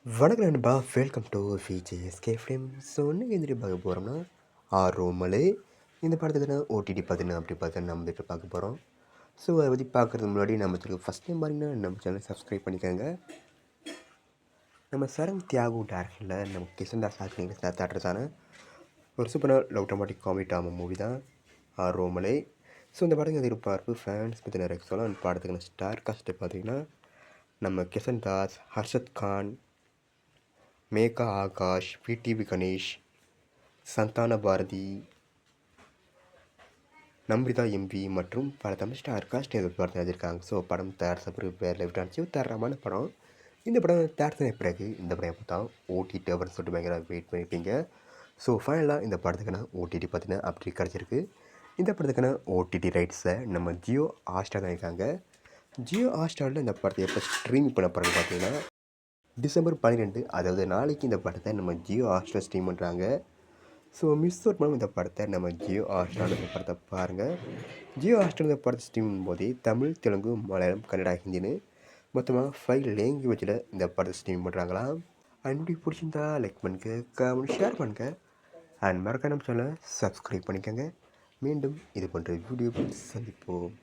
வணக்கம் நண்பா, welcome to VJSK film. So இன்னைக்கு எந்திரி பார்க்க போகிறோம்னா ஆரோமலே இந்த படத்துக்கான ஓடிடி பார்த்தீங்கன்னா அப்படி பார்த்து நம்ம வந்துட்டு பார்க்க போகிறோம். ஸோ அதை பற்றி பார்க்குறதுக்கு முன்னாடி நம்ம சேனல் ஃபஸ்ட் டைம் பாருங்கன்னா நம்ம சேனல் சப்ஸ்கிரைப் பண்ணிக்கோங்க. நம்ம சரண் தியாகு டேரக்ஷனில் நம்ம கிஷன்தாஸ் ஆக்டிங் தேட்டர்ஸான ஒரு சூப்பரான love dramatic comedy drama movie தான் ஆரோமலே. ஸோ இந்த படத்துக்கு எதிர்பார்ப்பு ஃபேன்ஸ் பற்றி நிறைய சொல்லலாம். அந்த படத்துக்கான ஸ்டார் காஸ்ட்டு பார்த்திங்கன்னா நம்ம கிஷன்தாஸ், ஹர்ஷத் கான், மேகா ஆகாஷ், விடிவி கணேஷ், சந்தான பாரதி, நம்ரிதா எம்பி மற்றும் பல தமிழ் ஸ்டார் காஸ்ட் எதிர்பார்த்து எழுதியிருக்காங்க. ஸோ படம் தயாரிப்பு வேறு லெஃப்டாச்சு தரமான படம். இந்த படம் தயாரித்த பிறகு இந்த படம் எப்போ தான் ஓடிடி அப்படின்னு சொல்லிட்டு பயங்கர வெயிட் பண்ணியிருப்பீங்க. ஸோ ஃபைனலாக இந்த படத்துக்கான ஓடிடி பார்த்தீங்கன்னா அப்படி கிடச்சிருக்கு. இந்த படத்துக்கான ஓடிடி ரைட்ஸை நம்ம ஜியோ ஹாட்ஸ்டார் இருக்காங்க. ஜியோ ஹாட்ஸ்டாரில் இந்த படத்தை எப்போ ஸ்ட்ரீமிங் பண்ண போகிறாங்க பார்த்தீங்கன்னா டிசம்பர் 12, அதாவது நாளைக்கு இந்த படத்தை நம்ம ஜியோ ஹாட்ஸ்டார் ஸ்ட்ரீம் பண்ணுறாங்க. ஸோ மிஸ் அவுட் பண்ணாமல் இந்த படத்தை நம்ம ஜியோ ஹாட்ஸ்டார் இந்த படத்தை பாருங்கள். ஜியோ ஹாட்ஸ்டார் இந்த படத்தை ஸ்ட்ரீம் பண்ணும்போதே தமிழ், தெலுங்கு, மலையாளம், கன்னடா, ஹிந்தின்னு மொத்தமாக 5 லாங்குவேஜில் இந்த படத்தை ஸ்ட்ரீம் பண்ணுறாங்களாம். அண்ட் இப்படி பிடிச்சிருந்தா லைக் பண்ணுங்கள், கமெண்ட், ஷேர் பண்ணுங்கள். அண்ட் மறக்காம சேனலை சப்ஸ்கிரைப் பண்ணிக்கோங்க. மீண்டும் இது போன்ற வீடியோவில் சந்திப்போம்.